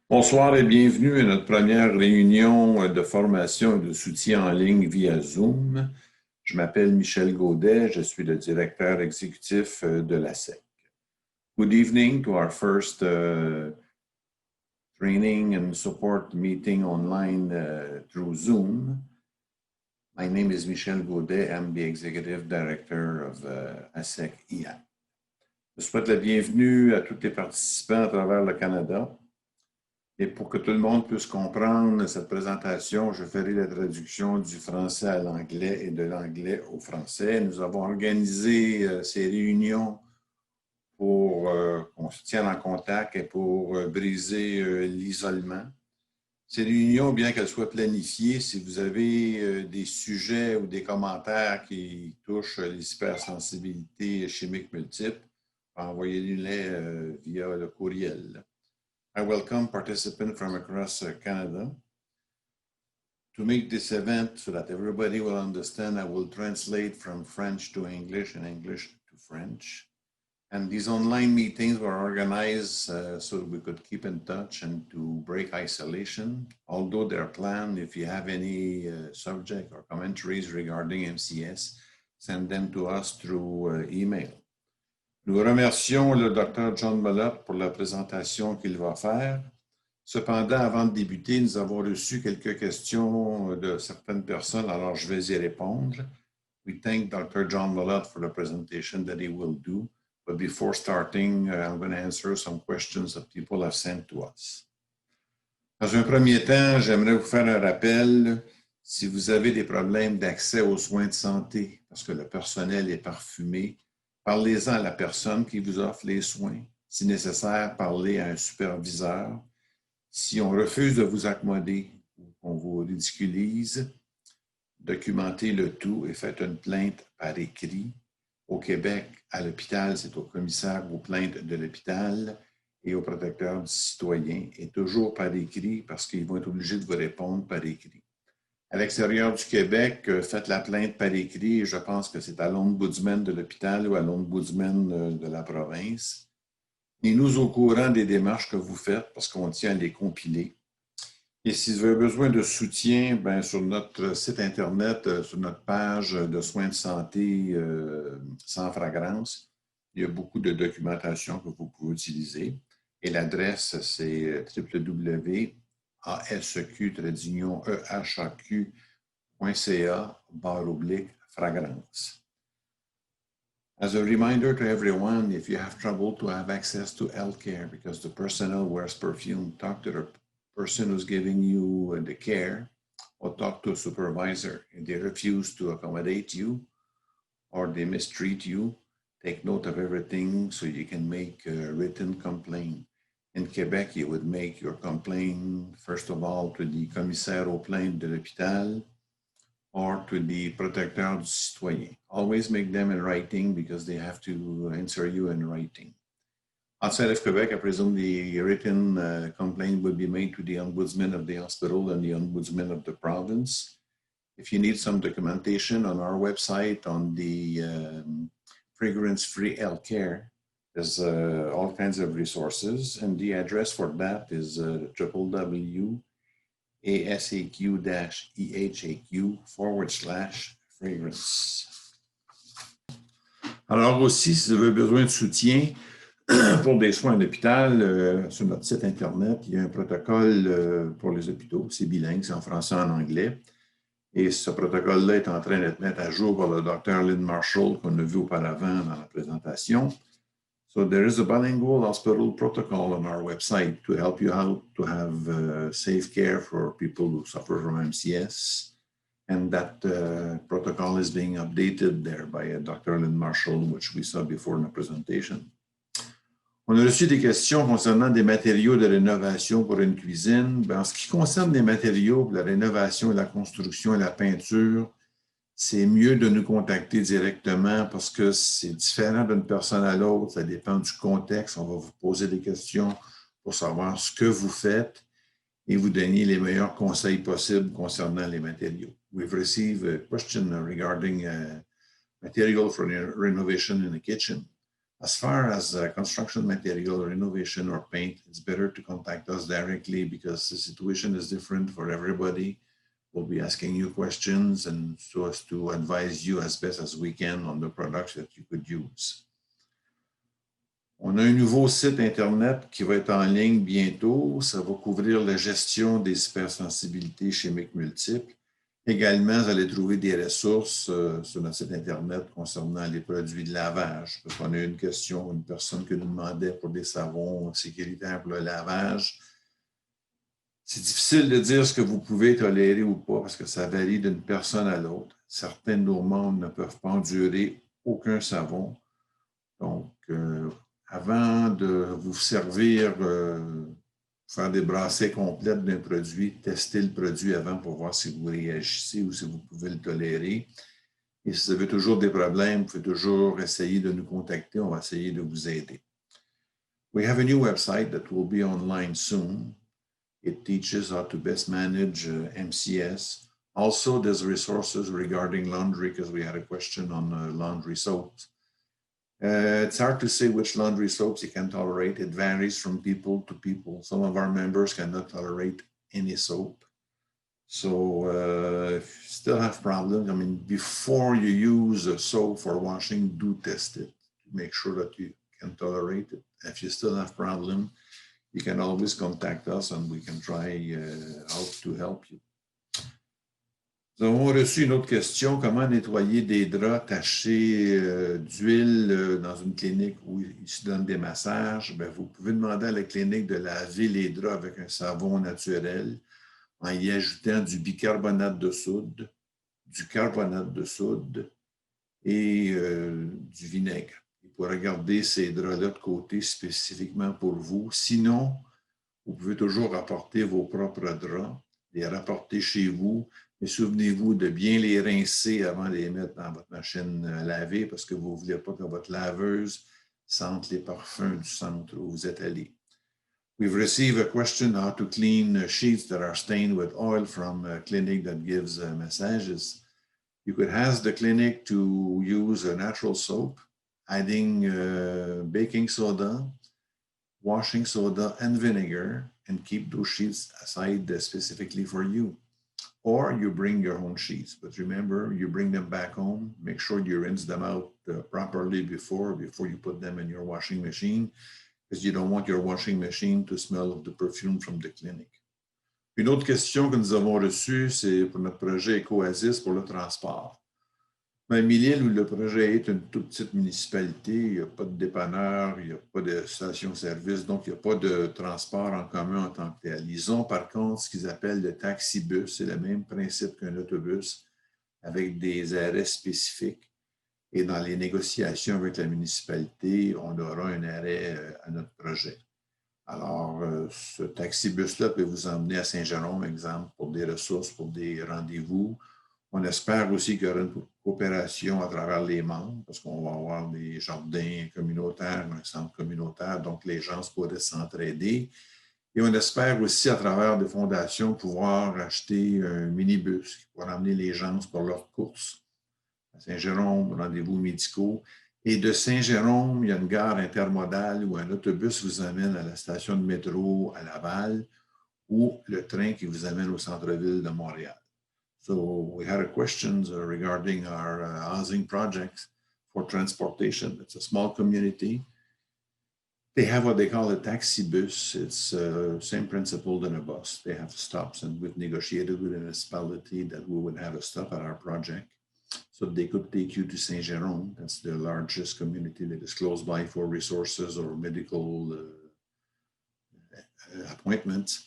Bonsoir et bienvenue à notre première réunion de formation et de soutien en ligne via Zoom. Je m'appelle Michel Gaudet, je suis le directeur exécutif de l'ASEQ. Good evening to our first training and support meeting online through Zoom. My name is Michel Gaudet, I'm the executive director of ASEQ-EHAQ. Je souhaite la bienvenue à tous les participants à travers le Canada. Et pour que tout le monde puisse comprendre cette présentation, je ferai la traduction du français à l'anglais et de l'anglais au français. Nous avons organisé ces réunions pour qu'on se tienne en contact et pour briser l'isolement. Ces réunions, bien qu'elles soient planifiées, si vous avez des sujets ou des commentaires qui touchent les hypersensibilités chimiques multiples, envoyez-les via le courriel. I welcome participants from across Canada. To make this event so that everybody will understand, I will translate from French to English and English to French. And these online meetings were organized so that we could keep in touch and to break isolation. Although they're planned, if you have any subject or commentaries regarding MCS, send them to us through email. Nous remercions le Dr. John Mullett pour la présentation qu'il va faire. Cependant, avant de débuter, nous avons reçu quelques questions de certaines personnes, alors je vais y répondre. We thank Dr. John Mullett for the presentation that he will do. But before starting, I'm going to answer some questions that people have sent to us. Dans un premier temps, j'aimerais vous faire un rappel. Si vous avez des problèmes d'accès aux soins de santé, parce que le personnel est parfumé, parlez-en à la personne qui vous offre les soins. Si nécessaire, parlez à un superviseur. Si on refuse de vous accommoder ou qu'on vous ridiculise, documentez le tout et faites une plainte par écrit. Au Québec, à l'hôpital, c'est au commissaire aux plaintes de l'hôpital et au protecteur du citoyen, et toujours par écrit parce qu'ils vont être obligés de vous répondre par écrit. À l'extérieur du Québec, faites la plainte par écrit et je pense que c'est à l'ombudsman de l'hôpital ou à l'ombudsman de la province. Tenez-nous au courant des démarches que vous faites parce qu'on tient à les compiler. Et si vous avez besoin de soutien, sur notre site Internet, sur notre page de soins de santé sans fragrance, il y a beaucoup de documentation que vous pouvez utiliser. Et l'adresse, c'est www.ASEQ-EHAQ.ca/fragrance. As a reminder to everyone, if you have trouble to have access to healthcare because the personnel wears perfume, talk to the person who's giving you the care or talk to a supervisor. If they refuse to accommodate you or they mistreat you, take note of everything so you can make a written complaint. In Quebec, you would make your complaint, first of all, to the commissaire aux plaintes de l'hôpital or to the protecteur du citoyen. Always make them in writing because they have to answer you in writing. Outside of Quebec, I presume the written complaint will be made to the ombudsman of the hospital and the ombudsman of the province. If you need some documentation on our website on the fragrance-free healthcare, there's all kinds of resources, and the address for that is www.ASEQ-EHAQ/fragrance. Alors aussi, si vous avez besoin de soutien pour des soins à l'hôpital, sur notre site Internet, il y a un protocole pour les hôpitaux. C'est bilingue, c'est en français et en anglais. Et ce protocole-là est en train d'être mis à jour par le Dr. Lynn Marshall qu'on a vu auparavant dans la présentation. So there is a bilingual hospital protocol on our website to help you out to have safe care for people who suffer from MCS. And that protocol is being updated there by Dr. Lynn Marshall, which we saw before in the presentation. On a reçu des questions concernant des matériaux de rénovation pour une cuisine. En ce qui concerne les matériaux pour la rénovation et la construction et la peinture, c'est mieux de nous contacter directement parce que c'est différent d'une personne à l'autre. Ça dépend du contexte. On va vous poser des questions pour savoir ce que vous faites et vous donner les meilleurs conseils possibles concernant les matériaux. We've received a question regarding material for renovation in the kitchen. As far as construction material or renovation or paint, it's better to contact us directly because the situation is different for everybody. We'll be asking you questions and so as to advise you as best as we can on the products that you could use. On a un nouveau site Internet qui va être en ligne bientôt. Ça va couvrir la gestion des hypersensibilités chimiques multiples. Également, vous allez trouver des ressources sur notre site Internet concernant les produits de lavage. Parce qu'on a eu une question, une personne qui nous demandait pour des savons sécuritaires pour le lavage. C'est difficile de dire ce que vous pouvez tolérer ou pas parce que ça varie d'une personne à l'autre. Certains de nos membres ne peuvent pas endurer aucun savon. Donc, avant de vous servir, faire des brassées complètes d'un produit, testez le produit avant pour voir si vous réagissez ou si vous pouvez le tolérer. Et si vous avez toujours des problèmes, vous pouvez toujours essayer de nous contacter. On va essayer de vous aider. We have a new website that will be online soon. It teaches how to best manage MCS. Also, there's resources regarding laundry because we had a question on laundry soaps. It's hard to say which laundry soaps you can tolerate. It varies from people to people. Some of our members cannot tolerate any soap. So if you still have problems, I mean, before you use a soap for washing, do test it to make sure that you can tolerate it. If you still have problems, you can always contact us and we can try how to help you. Nous avons reçu une autre question. Comment nettoyer des draps tachés d'huile dans une clinique où ils se donnent des massages? Bien, vous pouvez demander à la clinique de laver les draps avec un savon naturel en y ajoutant du bicarbonate de soude, du carbonate de soude et du vinaigre. Vous pourrez garder ces draps-là de côté spécifiquement pour vous. Sinon, vous pouvez toujours apporter vos propres draps, les rapporter chez vous. Mais souvenez-vous de bien les rincer avant de les mettre dans votre machine à laver parce que vous ne voulez pas que votre laveuse sente les parfums du centre où vous êtes allé. We've received a question how to clean sheets that are stained with oil from a clinic that gives massages. You could ask the clinic to use a natural soap, adding baking soda, washing soda, and vinegar, and keep those sheets aside specifically for you. Or you bring your own sheets. But remember, you bring them back home, make sure you rinse them out properly before you put them in your washing machine, because you don't want your washing machine to smell of the perfume from the clinic. Une autre question que nous avons reçue, c'est pour notre projet Eco-Oasis pour le transport. Mais Mille-Îles, où le projet est une toute petite municipalité, il n'y a pas de dépanneur, il n'y a pas de station-service, donc il n'y a pas de transport en commun en tant que tel. Ils ont par contre ce qu'ils appellent le taxi-bus, c'est le même principe qu'un autobus avec des arrêts spécifiques. Et dans les négociations avec la municipalité, on aura un arrêt à notre projet. Alors, ce taxi-bus-là peut vous emmener à Saint-Jérôme, exemple, pour des ressources, pour des rendez-vous. On espère aussi qu'il y aura une coopération à travers les membres, parce qu'on va avoir des jardins communautaires, un centre communautaire, donc les gens pourraient s'entraider. Et on espère aussi, à travers des fondations, pouvoir acheter un minibus qui pourra amener les gens pour leurs courses. À Saint-Jérôme, rendez-vous médicaux. Et de Saint-Jérôme, il y a une gare intermodale où un autobus vous amène à la station de métro à Laval ou le train qui vous amène au centre-ville de Montréal. So we had a question regarding our housing projects for transportation. It's a small community. They have what they call a taxi bus. It's the same principle than a bus. They have stops, and we've negotiated with the municipality that we would have a stop at our project. So they could take you to Saint-Jérôme. That's the largest community that is close by for resources or medical appointments.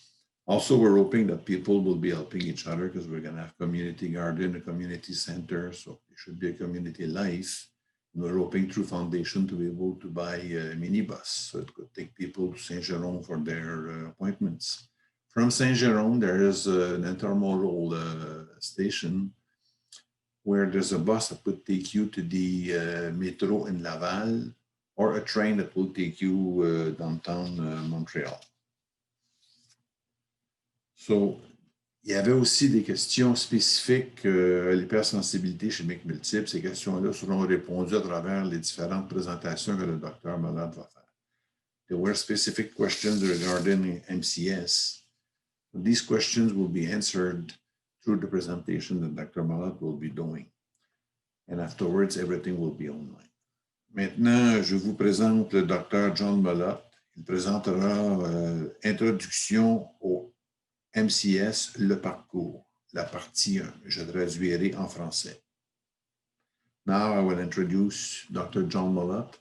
Also, we're hoping that people will be helping each other because we're going to have community garden, a community center, so there should be a community life. And we're hoping through foundation to be able to buy a minibus, so it could take people to Saint-Jérôme for their appointments. From Saint-Jérôme, there is an intermodal station where there's a bus that would take you to the metro in Laval or a train that will take you downtown Montreal. So il y avait aussi des questions spécifiques à l'hypersensibilité chimique multiple. Ces questions-là seront répondues à travers les différentes présentations que le docteur Malade va faire. There were specific questions regarding MCS. These questions will be answered through the presentation that Dr. Malade will be doing. And afterwards, everything will be online. Maintenant, je vous présente le Dr. John Malade. Il présentera Introduction au MCS, le parcours, la partie 1. Je traduirai en français. Now I will introduce Dr. John Malott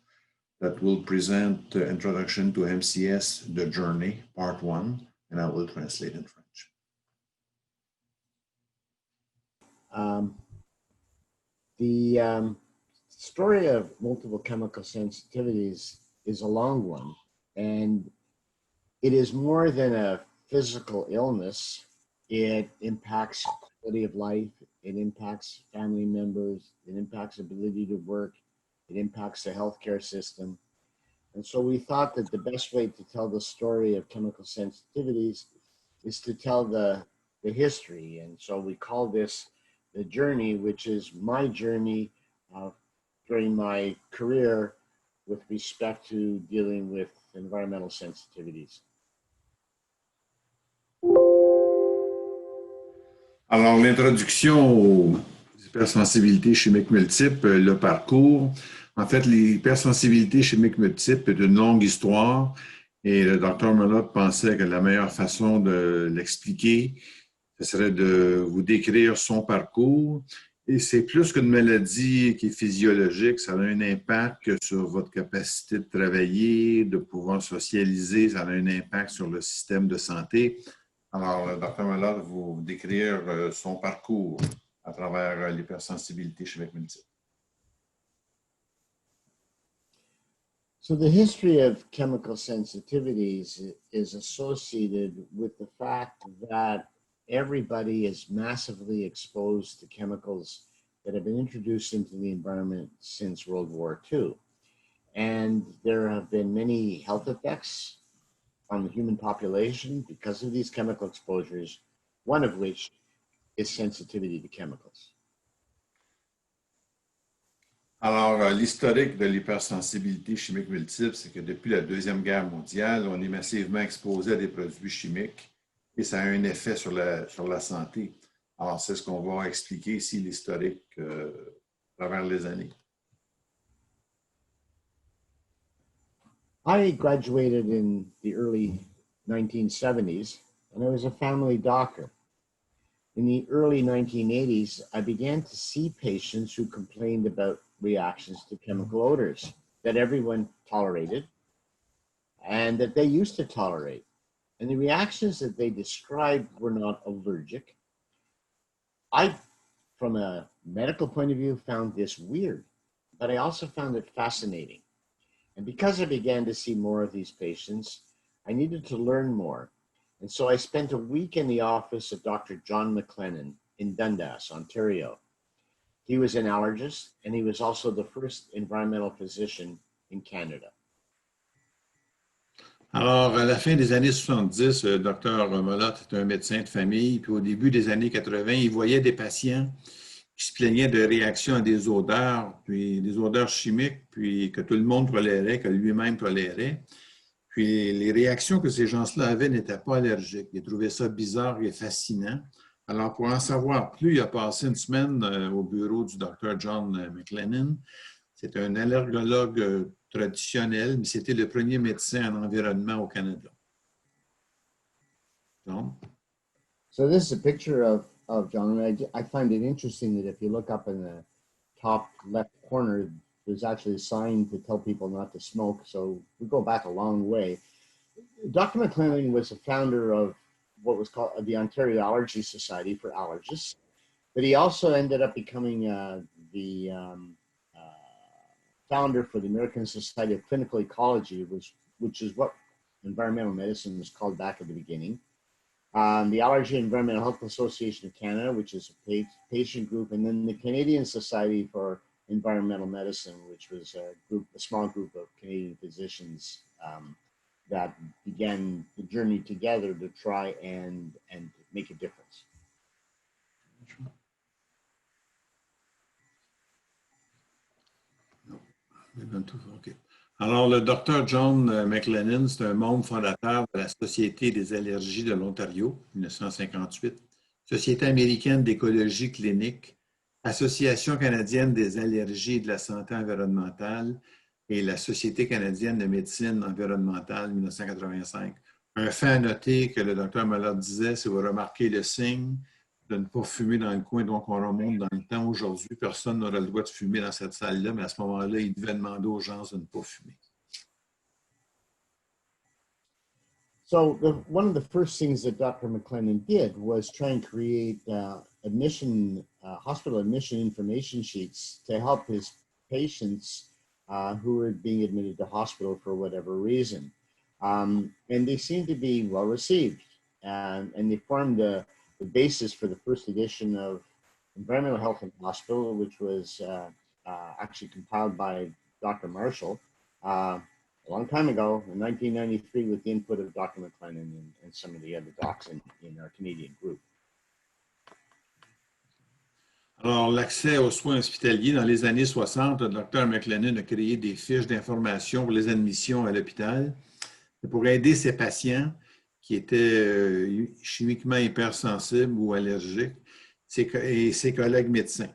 that will present the Introduction to MCS, the Journey, Part 1, and I will translate in French. The story of multiple chemical sensitivities is a long one, and it is more than a physical illness. It impacts quality of life, it impacts family members, it impacts ability to work, it impacts the healthcare system. And so we thought that the best way to tell the story of chemical sensitivities is to tell the history. And so we call this the journey, which is my journey during my career with respect to dealing with environmental sensitivities. Alors, l'introduction aux hypersensibilités chimiques multiples, le parcours. En fait, l'hypersensibilité chimique multiple est une longue histoire et le docteur Malott pensait que la meilleure façon de l'expliquer, ce serait de vous décrire son parcours. Et c'est plus qu'une maladie qui est physiologique, ça a un impact sur votre capacité de travailler, de pouvoir socialiser, ça a un impact sur le système de santé. Alors, le Dr. Malott va vous décrire son parcours à travers l'hypersensibilité chimique multiple. So the history of chemical sensitivities is associated with the fact that everybody is massively exposed to chemicals that have been introduced into the environment since World War II. And there have been many health effects on the human population because of these chemical exposures, one of which is sensitivity to chemicals. Alors, l'historique de l'hypersensibilité chimique multiple, c'est que depuis la Deuxième Guerre mondiale, on est massivement exposé à des produits chimiques et ça a un effet sur la santé. Alors, c'est ce qu'on va expliquer ici, l'historique à travers les années. I graduated in the early 1970s, and I was a family doctor. In the early 1980s, I began to see patients who complained about reactions to chemical odors that everyone tolerated and that they used to tolerate. And the reactions that they described were not allergic. I, from a medical point of view, found this weird, but I also found it fascinating. And because I began to see more of these patients, I needed to learn more. And so I spent a week in the office of Dr. John McLennan in Dundas, Ontario. He was an allergist, and he was also the first environmental physician in Canada. Alors, à la fin des années 70, le docteur Malott était un médecin de famille, puis au début des années 80, il voyait des patients qui se plaignaient de réactions à des odeurs, puis des odeurs chimiques, puis que tout le monde tolérait, que lui-même tolérait. Puis les réactions que ces gens-là avaient n'étaient pas allergiques. Ils trouvaient ça bizarre et fascinant. Alors, pour en savoir plus, il a passé une semaine au bureau du Dr. John McLennan. C'est un allergologue traditionnel, mais c'était le premier médecin en environnement au Canada. Donc. So this is a picture of John. I find it interesting that if you look up in the top left corner, there's actually a sign to tell people not to smoke. So we go back a long way. Dr. McLennan was a founder of what was called the Ontario Allergy Society for allergists, but he also ended up becoming the founder for the American Society of Clinical Ecology, which is what environmental medicine was called back at the beginning. The Allergy and Environmental Health Association of Canada, which is a patient group, and then the Canadian Society for Environmental Medicine, which was a small group of Canadian physicians that began the journey together to try and make a difference. OK. Alors, le Dr. John McLennan, c'est un membre fondateur de la Société des allergies de l'Ontario, 1958, Société américaine d'écologie clinique, Association canadienne des allergies et de la santé environnementale et la Société canadienne de médecine environnementale, 1985. Un fait à noter que le Dr. Mallard disait, si vous remarquez le signe de ne pas fumer dans le coin, donc on remonte dans le temps. Aujourd'hui, personne n'aurait le droit de fumer dans cette salle-là, mais à ce moment-là, il devait demander aux gens de ne pas fumer. So one of the first things that Dr. McLennan did was try and create hospital admission information sheets to help his patients who were being admitted to hospital for whatever reason. And they seemed to be well received. And they formed the basis for the first edition of Environmental Health in Hospital, which was actually compiled by Dr. Marshall a long time ago, in 1993, with the input of Dr. McLennan and some of the other docs in our Canadian group. Alors, l'accès aux soins hospitaliers, dans les années 60, le Dr. McLennan a créé des fiches d'information pour les admissions à l'hôpital pour aider ces patients qui étaient chimiquement hypersensibles ou allergiques et ses collègues médecins.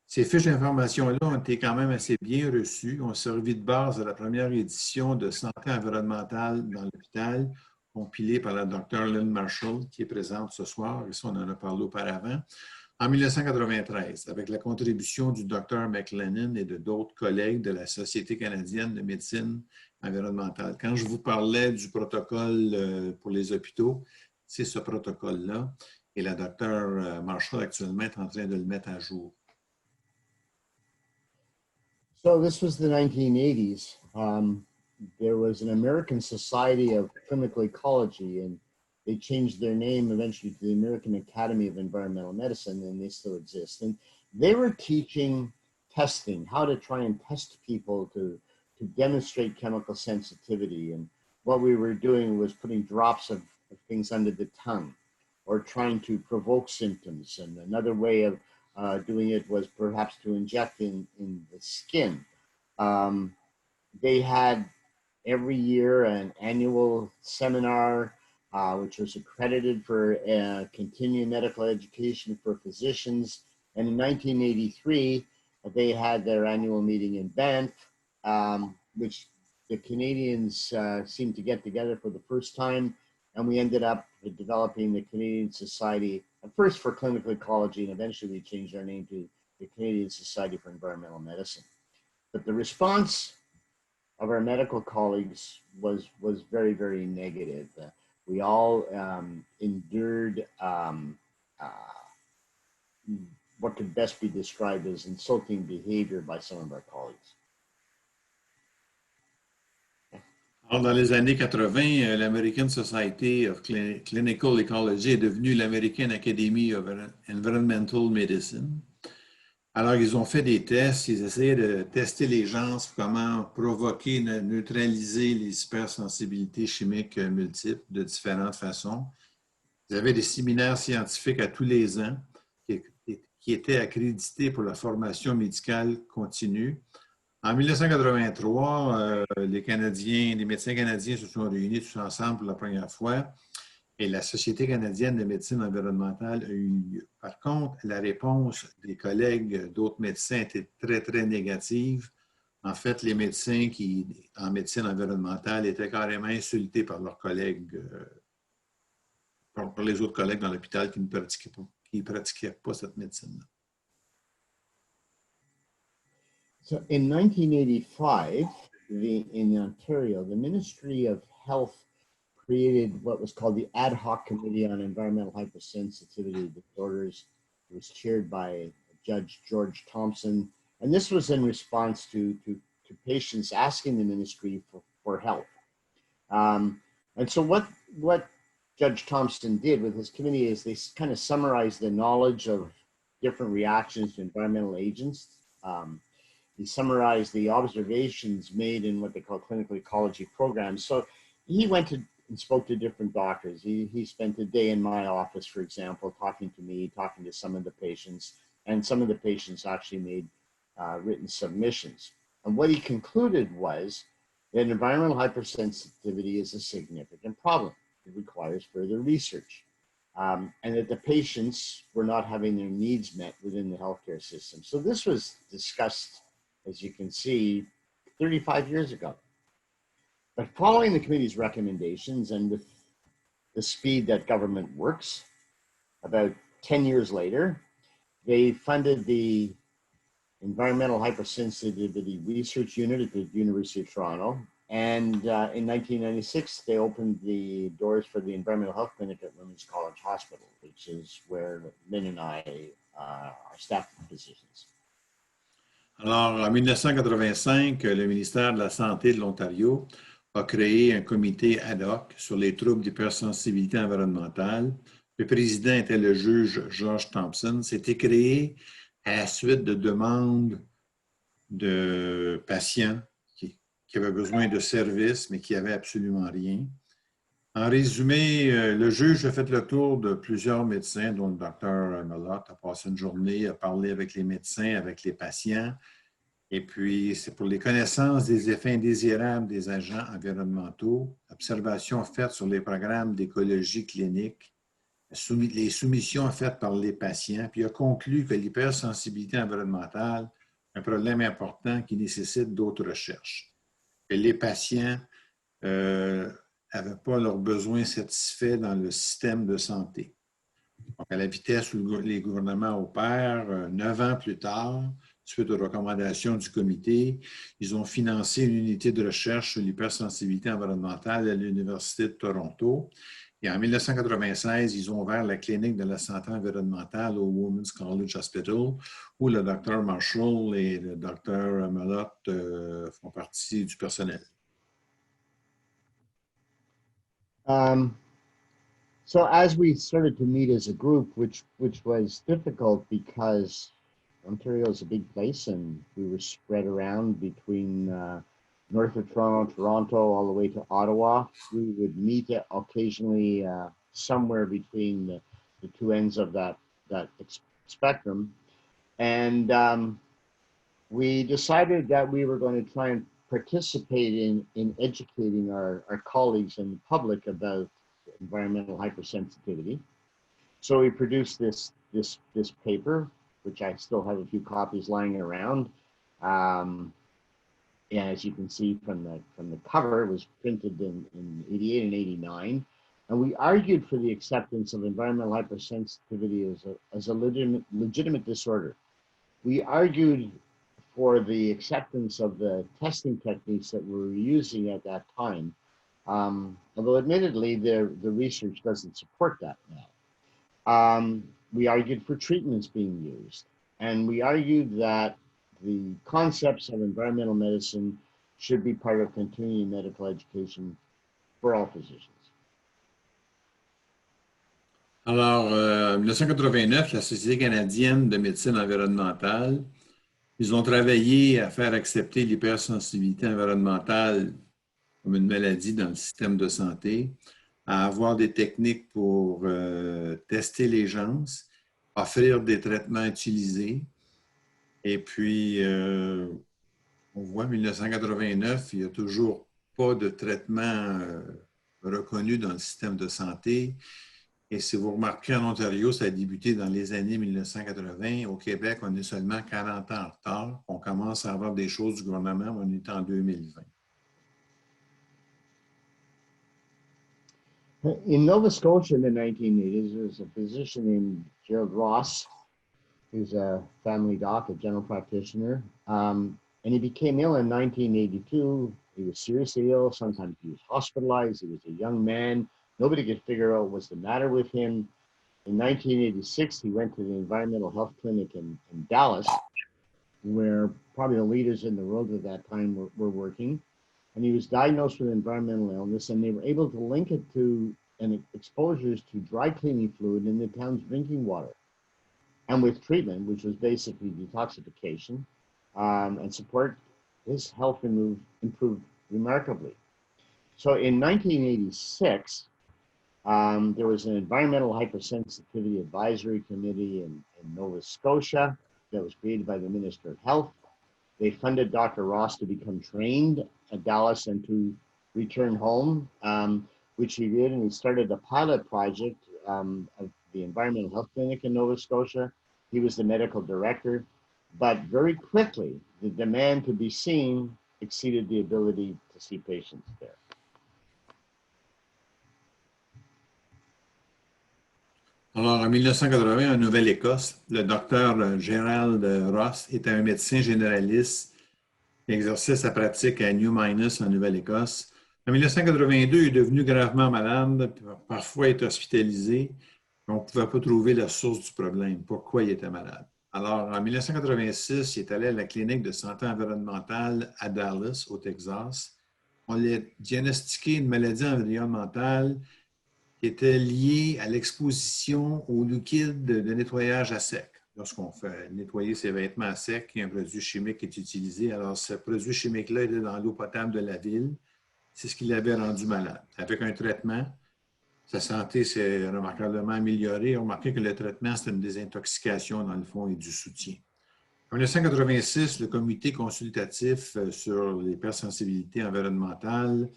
Ces fiches d'information-là ont été quand même assez bien reçues, ont servi de base à la première édition de santé environnementale dans l'hôpital, compilée par la Dr. Lynn Marshall, qui est présente ce soir, et ça on en a parlé auparavant, en 1993, avec la contribution du Dr. McLennan et de d'autres collègues de la Société canadienne de médecine environnementale. Quand je vous parlais du protocole pour les hôpitaux, c'est ce protocole-là, et la Dr. Marshall actuellement est en train de le mettre à jour. So this was the 1980s. There was an American Society of Clinical Ecology, and they changed their name eventually to the American Academy of Environmental Medicine, and they still exist. And they were teaching testing, how to try and test people to demonstrate chemical sensitivity. And what we were doing was putting drops of things under the tongue or trying to provoke symptoms. And another way of doing it was perhaps to inject in the skin. They had every year an annual seminar which was accredited for continuing medical education for physicians. And in 1983, they had their annual meeting in Banff, which the Canadians seemed to get together for the first time. And we ended up developing the Canadian Society, at first for Clinical Ecology, and eventually we changed our name to the Canadian Society for Environmental Medicine. But the response of our medical colleagues was very, very negative. We all endured what could best be described as insulting behavior by some of our colleagues. Alors, dans les années 80, l'American Society of Clinical Ecology est devenue l'American Academy of Environmental Medicine. Alors, ils ont fait des tests, ils essayaient de tester les gens sur comment provoquer, neutraliser les hypersensibilités chimiques multiples de différentes façons. Ils avaient des séminaires scientifiques à tous les ans qui étaient accrédités pour la formation médicale continue. En 1983, les médecins canadiens se sont réunis tous ensemble pour la première fois et la Société canadienne de médecine environnementale a eu lieu. Par contre, la réponse des collègues d'autres médecins était très, très négative. En fait, les médecins en médecine environnementale étaient carrément insultés par leurs collègues, par les autres collègues dans l'hôpital qui ne pratiquaient pas cette médecine-là. So in 1985, in Ontario, the Ministry of Health created what was called the Ad Hoc Committee on Environmental Hypersensitivity Disorders. It was chaired by Judge George Thompson. And this was in response to patients asking the ministry for help. And so what Judge Thompson did with his committee is they kind of summarized the knowledge of different reactions to environmental agents. He summarized the observations made in what they call clinical ecology programs. So he went to and spoke to different doctors. He spent a day in my office, for example, talking to me, talking to some of the patients, and some of the patients actually made written submissions. And what he concluded was that environmental hypersensitivity is a significant problem. It requires further research. And that the patients were not having their needs met within the healthcare system. So this was discussed, as you can see, 35 years ago. But following the committee's recommendations and with the speed that government works, about 10 years later, they funded the Environmental Hypersensitivity Research Unit at the University of Toronto. And in 1996, they opened the doors for the Environmental Health Clinic at Women's College Hospital, which is where Lynn and I are staff physicians. Alors, en 1985, le ministère de la Santé de l'Ontario a créé un comité ad hoc sur les troubles d'hypersensibilité environnementale. Le président était le juge George Thompson. C'était créé à la suite de demandes de patients qui avaient besoin de services, mais qui n'avaient absolument rien. En résumé, le juge a fait le tour de plusieurs médecins, dont le docteur Malotte a passé une journée à parler avec les médecins, avec les patients. Et puis, c'est pour les connaissances des effets indésirables des agents environnementaux, observations faites sur les programmes d'écologie clinique, les soumissions faites par les patients, puis il a conclu que l'hypersensibilité environnementale est un problème important qui nécessite d'autres recherches. Que les patients n'avaient pas leurs besoins satisfaits dans le système de santé. Donc, à la vitesse où les gouvernements opèrent, 9 ans plus tard, suite aux recommandations du comité, ils ont financé une unité de recherche sur l'hypersensibilité environnementale à l'Université de Toronto. Et en 1996, ils ont ouvert la clinique de la santé environnementale au Women's College Hospital, où le Dr Marshall et le Dr Malotte font partie du personnel. So as we started to meet as a group, which was difficult because Ontario is a big place and we were spread around between north of Toronto, all the way to Ottawa. We would meet occasionally somewhere between the two ends of that spectrum. And we decided that we were going to try and participate in educating our colleagues and the public about environmental hypersensitivity. So we produced this paper, which I still have a few copies lying around. And as you can see from the cover, it was printed in 88 and 89. And we argued for the acceptance of environmental hypersensitivity as a legitimate disorder. We argued for the acceptance of the testing techniques that we were using at that time. Although admittedly, the research doesn't support that now. We argued for treatments being used. And we argued that the concepts of environmental medicine should be part of continuing medical education for all physicians. Alors, en 1989, la Société canadienne de médecine environnementale, ils ont travaillé à faire accepter l'hypersensibilité environnementale comme une maladie dans le système de santé, à avoir des techniques pour tester les gens, offrir des traitements utilisés. Et puis, on voit en 1989, il n'y a toujours pas de traitement reconnu dans le système de santé. Et si vous remarquez, en Ontario, ça a débuté dans les années 1980. Au Québec, on est seulement 40 ans en retard. On commence à avoir des choses du gouvernement, on est en 2020. In Nova Scotia in the 1980s, there was a physician named Gerald Ross, who's a family doc, a general practitioner. And he became ill in 1982. He was seriously ill. Sometimes he was hospitalized. He was a young man. Nobody could figure out what was the matter with him. In 1986, he went to the Environmental Health Clinic in Dallas, where probably the leaders in the world at that time were working. And he was diagnosed with environmental illness, and they were able to link it to exposures to dry cleaning fluid in the town's drinking water. And with treatment, which was basically detoxification and support, his health improved remarkably. So in 1986, there was an environmental hypersensitivity advisory committee in Nova Scotia that was created by the Minister of Health. They funded Dr. Ross to become trained at Dallas and to return home, which he did, and he started a pilot project of the Environmental Health Clinic in Nova Scotia. He was the medical director, but very quickly, the demand to be seen exceeded the ability to see patients there. Alors, en 1980, en Nouvelle-Écosse, le docteur Gerald Ross était un médecin généraliste qui exerçait sa pratique à New Minas, en Nouvelle-Écosse. En 1982, il est devenu gravement malade, parfois est hospitalisé. On ne pouvait pas trouver la source du problème, pourquoi il était malade. Alors, en 1986, il est allé à la clinique de santé environnementale à Dallas, au Texas. On lui a diagnostiqué une maladie environnementale qui était liée à l'exposition au liquide de nettoyage à sec. Lorsqu'on fait nettoyer ses vêtements à sec, il y a un produit chimique qui est utilisé. Alors, ce produit chimique-là était dans l'eau potable de la ville. C'est ce qui l'avait rendu malade. Avec un traitement, sa santé s'est remarquablement améliorée. On remarquait que le traitement, c'était une désintoxication, dans le fond, et du soutien. En 1986, le comité consultatif sur l'hypersensibilité environnementale,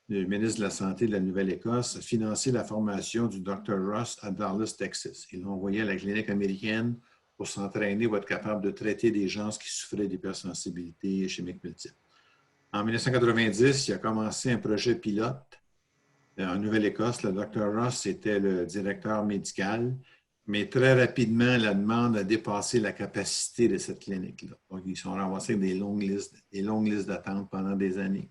le ministre de la Santé de la Nouvelle-Écosse, a financé la formation du Dr. Ross à Dallas, Texas. Ils l'ont envoyé à la clinique américaine pour s'entraîner pour être capable de traiter des gens qui souffraient d'hypersensibilité chimique multiple. En 1990, il a commencé un projet pilote en Nouvelle-Écosse. Le Dr. Ross était le directeur médical, mais très rapidement, la demande a dépassé la capacité de cette clinique-là. Donc, ils sont ramassés avec des longues listes d'attente pendant des années.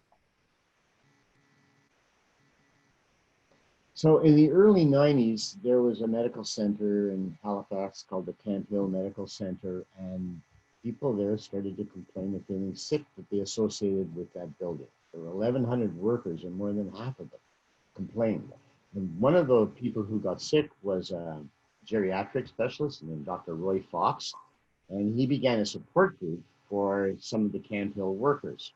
So in the early 90s, there was a medical center in Halifax called the Camp Hill Medical Center, and people there started to complain of feeling sick that they associated with that building. There were 1,100 workers, and more than half of them complained. And one of the people who got sick was a geriatric specialist named Dr. Roy Fox, and he began a support group for some of the Camp Hill workers.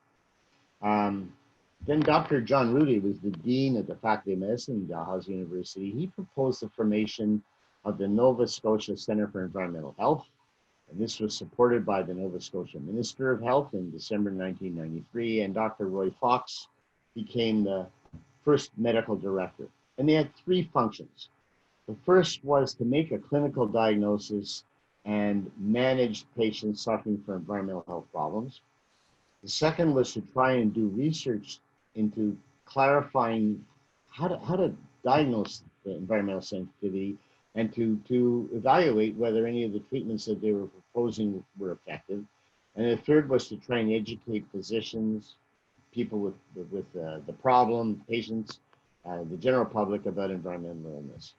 Then Dr. John Rudy was the dean of the Faculty of Medicine at Dalhousie University. He proposed the formation of the Nova Scotia Centre for Environmental Health, and this was supported by the Nova Scotia Minister of Health in December 1993, and Dr. Roy Fox became the first medical director. And they had three functions. The first was to make a clinical diagnosis and manage patients suffering from environmental health problems. The second was to try and do research into clarifying how to diagnose the environmental sensitivity and to evaluate whether any of the treatments that they were proposing were effective. And the third was to try and educate physicians, people with the problem, patients, the general public about environmental illness.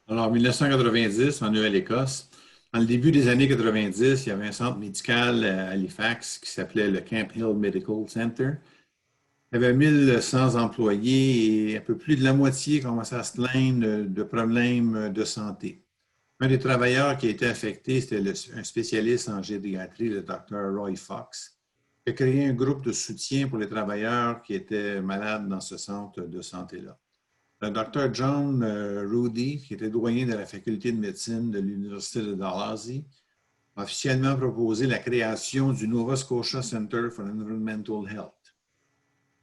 Alors, en 1990, en Nouvelle-Écosse, dans le début des années 90, il y avait un centre médical à Halifax qui s'appelait le Camp Hill Medical Center. Il y avait 1100 employés et un peu plus de la moitié commençaient à se plaindre de problèmes de santé. Un des travailleurs qui a été affecté, c'était un spécialiste en gériatrie, le Dr. Roy Fox, qui a créé un groupe de soutien pour les travailleurs qui étaient malades dans ce centre de santé-là. Le Dr. John Rudy, qui était doyen de la faculté de médecine de l'Université de Dalhousie, a officiellement proposé la création du Nova Scotia Centre for Environmental Health,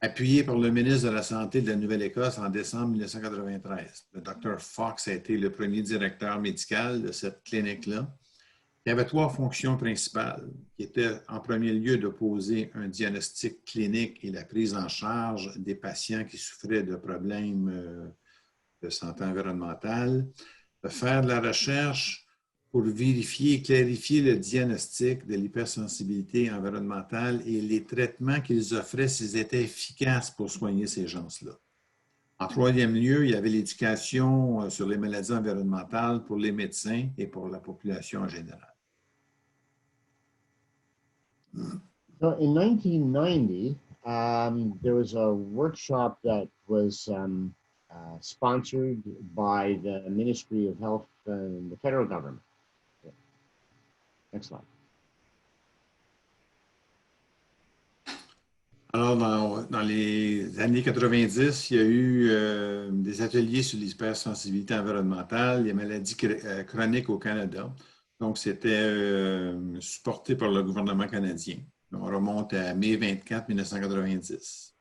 appuyé par le ministre de la Santé de la Nouvelle-Écosse en décembre 1993. Le Dr. Fox a été le premier directeur médical de cette clinique-là. Il y avait trois fonctions principales, qui étaient en premier lieu de poser un diagnostic clinique et la prise en charge des patients qui souffraient de problèmes de santé environnementale, de faire de la recherche pour vérifier et clarifier le diagnostic de l'hypersensibilité environnementale et les traitements qu'ils offraient s'ils étaient efficaces pour soigner ces gens-là. En troisième lieu, il y avait l'éducation sur les maladies environnementales pour les médecins et pour la population en général. So in 1990, there was a workshop that was sponsored by the Ministry of Health and the federal government. Next slide. Alors, dans les années 90, il y a eu des ateliers sur l'hypersensibilité environnementale, les maladies chroniques au Canada. Donc, c'était supporté par le gouvernement canadien. On remonte à mai 24, 1990.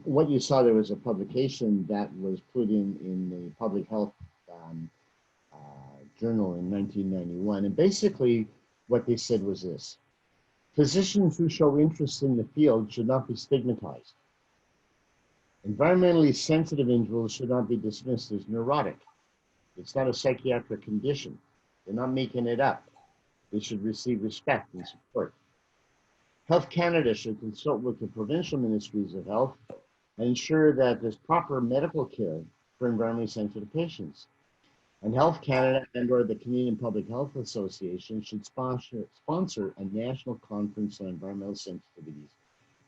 What you saw, there was a publication that was put in the public health journal in 1991. And basically what they said was this: physicians who show interest in the field should not be stigmatized. Environmentally sensitive individuals should not be dismissed as neurotic. It's not a psychiatric condition. They're not making it up. They should receive respect and support. Health Canada should consult with the provincial ministries of health and ensure that there's proper medical care for environmentally sensitive patients. And Health Canada and or the Canadian Public Health Association should sponsor a national conference on environmental sensitivities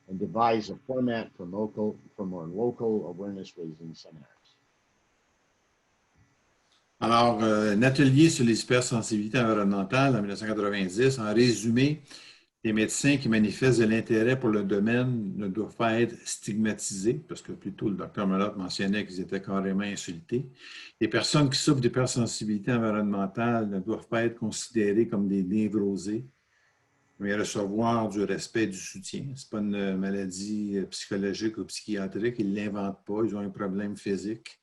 and devise a format for more local awareness raising seminars. Alors, un atelier sur les hypersensibilités environnementales en 1990, en résumé, les médecins qui manifestent de l'intérêt pour le domaine ne doivent pas être stigmatisés, parce que plutôt le docteur Malotte mentionnait qu'ils étaient carrément insultés. Les personnes qui souffrent d'hypersensibilité environnementale ne doivent pas être considérées comme des névrosés, mais recevoir du respect et du soutien. Ce n'est pas une maladie psychologique ou psychiatrique, ils ne l'inventent pas, ils ont un problème physique.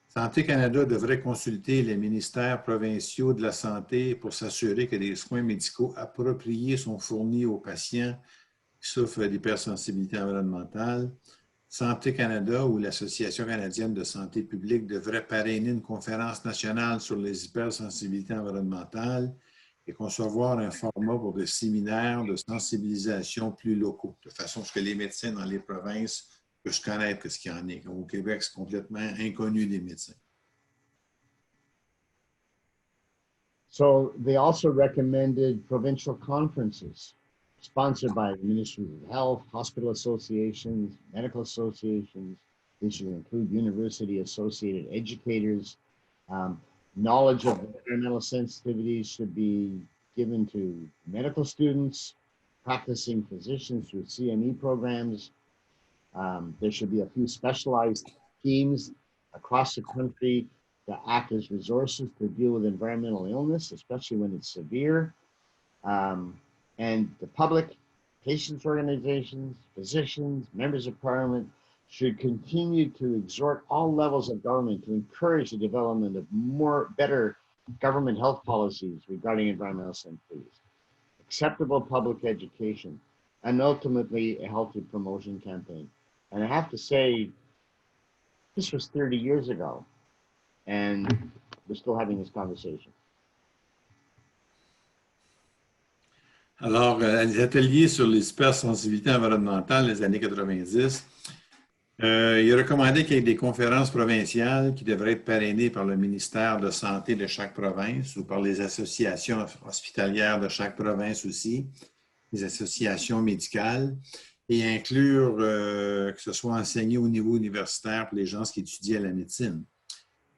Santé Canada devrait consulter les ministères provinciaux de la santé pour s'assurer que des soins médicaux appropriés sont fournis aux patients qui souffrent d'hypersensibilité environnementale. Santé Canada ou l'Association canadienne de santé publique devrait parrainer une conférence nationale sur les hypersensibilités environnementales et concevoir un format pour des séminaires de sensibilisation plus locaux, de façon à ce que les médecins dans les provinces puissent connaître ce qu'il y en est. Au Québec, c'est complètement inconnu des médecins. So they also recommended provincial conferences sponsored by the Ministry of Health, hospital associations, medical associations. They should include university-associated educators. Knowledge of environmental sensitivities should be given to medical students, practicing physicians through CME programs. There should be a few specialized teams across the country that act as resources to deal with environmental illness, especially when it's severe. And the public, patients organizations, physicians, members of parliament should continue to exhort all levels of government to encourage the development of better government health policies regarding environmental sensitivities, acceptable public education, and ultimately a healthy promotion campaign. And I have to say, this was 30 years ago, and we're still having this conversation. Alors, les ateliers sur les hypersensibilités environnementales des années 90, il recommandait qu'il y ait des conférences provinciales qui devraient être parrainées par le ministère de Santé de chaque province ou par les associations hospitalières de chaque province aussi, les associations médicales, et inclure que ce soit enseigné au niveau universitaire pour les gens qui étudient la médecine.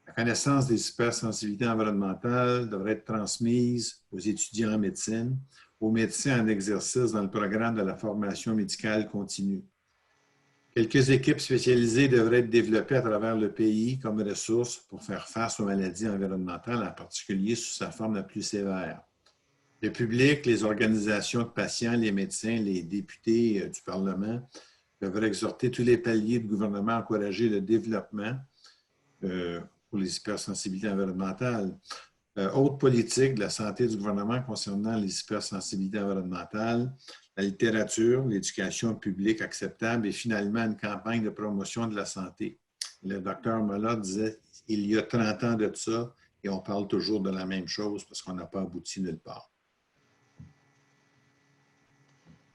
La connaissance des hypersensibilités environnementales devrait être transmise aux étudiants en médecine, aux médecins en exercice dans le programme de la formation médicale continue. Quelques équipes spécialisées devraient être développées à travers le pays comme ressources pour faire face aux maladies environnementales, en particulier sous sa forme la plus sévère. Le public, les organisations de patients, les médecins, les députés du Parlement devraient exhorter tous les paliers du gouvernement à encourager le développement pour les hypersensibilités environnementales. Autres politiques de la santé du gouvernement concernant les hypersensibilités environnementales, la littérature, l'éducation publique acceptable et finalement une campagne de promotion de la santé. Le docteur Malotte disait il y a 30 ans de ça et on parle toujours de la même chose parce qu'on n'a pas abouti nulle part.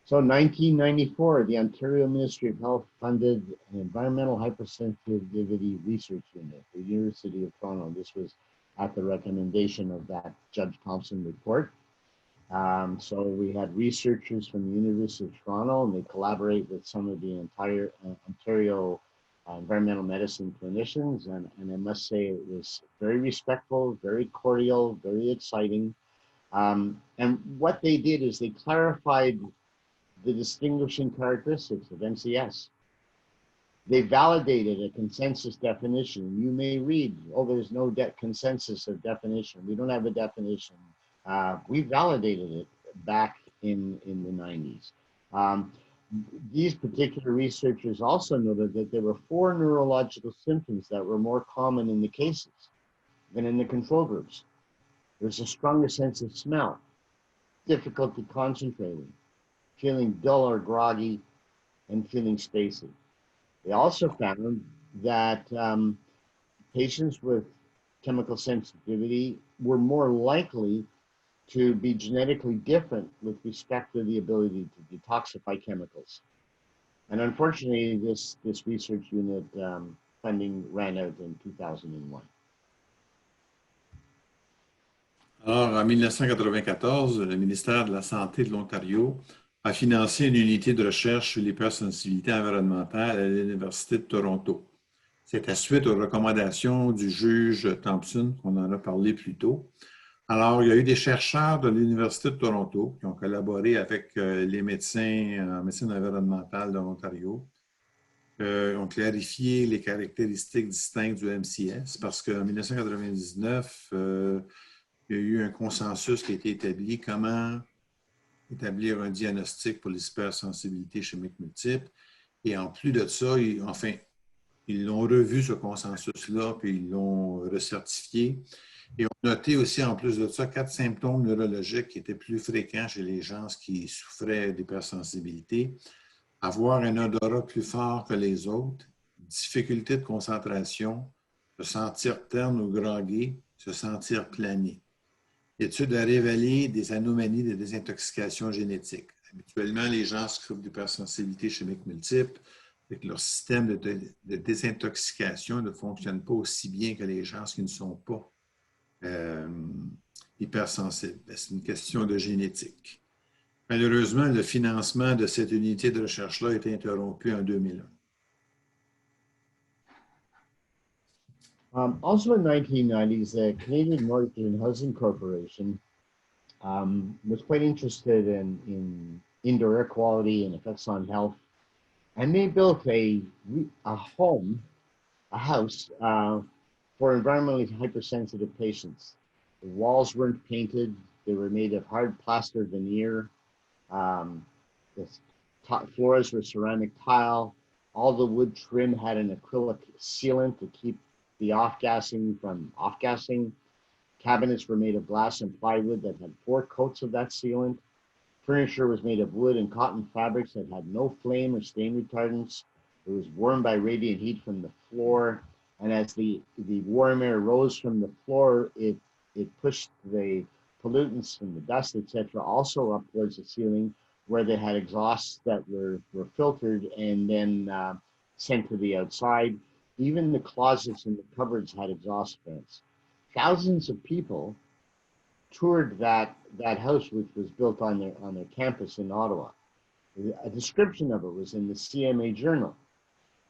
So in 1994, the Ontario Ministry of Health funded an environmental hypersensitivity research unit at the University of Toronto. This was at the recommendation of that Judge Thompson report. So we had researchers from the University of Toronto, and they collaborate with some of the entire Ontario environmental medicine clinicians. And I must say it was very respectful, very cordial, very exciting. And what they did is they clarified the distinguishing characteristics of NCS. They validated a consensus definition. You may read, oh, there's no consensus of definition. We don't have a definition. We validated it back in the 90s. These particular researchers also noted that there were 4 neurological symptoms that were more common in the cases than in the control groups. There's a stronger sense of smell, difficulty concentrating, feeling dull or groggy, and feeling spacey. They also found that patients with chemical sensitivity were more likely to be genetically different with respect to the ability to detoxify chemicals. And unfortunately, this research unit funding ran out in 2001. Alors, en 1994, le ministère de la Santé de l'Ontario a financé une unité de recherche sur l'hypersensibilité environnementale à l'Université de Toronto. C'était suite aux recommandations du juge Thompson, qu'on en a parlé plus tôt. Alors, il y a eu des chercheurs de l'Université de Toronto qui ont collaboré avec les médecins en médecine environnementale de l'Ontario, ont clarifié les caractéristiques distinctes du MCS parce qu'en 1999, il y a eu un consensus qui a été établi comment établir un diagnostic pour l'hypersensibilité chimique multiple. Et en plus de ça, ils l'ont revu, ce consensus-là, puis ils l'ont recertifié. Et on a noté aussi, en plus de ça, 4 symptômes neurologiques qui étaient plus fréquents chez les gens qui souffraient d'hypersensibilité. Avoir un odorat plus fort que les autres, difficulté de concentration, se sentir terne ou groggy, se sentir plané. L'étude a révélé des anomalies de désintoxication génétique. Habituellement, les gens souffrent d'hypersensibilité chimique multiple, et que leur système de désintoxication ne fonctionne pas aussi bien que les gens qui ne sont pas hypersensibles. C'est une question de génétique. Malheureusement, le financement de cette unité de recherche-là a été interrompu en 2001. Also in the 1990s, the Canadian Northern Housing Corporation was quite interested in indoor air quality and effects on health. And they built a house for environmentally hypersensitive patients. The walls weren't painted. They were made of hard plaster veneer. The floors were ceramic tile. All the wood trim had an acrylic sealant to keep the off-gassing from off-gassing. Cabinets were made of glass and plywood that had 4 coats of that sealant. Furniture was made of wood and cotton fabrics that had no flame or stain retardants. It was warmed by radiant heat from the floor. And as the warm air rose from the floor, it pushed the pollutants from the dust, etc., also up towards the ceiling, where they had exhausts that were filtered and then sent to the outside. Even the closets and the cupboards had exhaust vents. Thousands of people toured that house, which was built on their campus in Ottawa. A description of it was in the CMA Journal,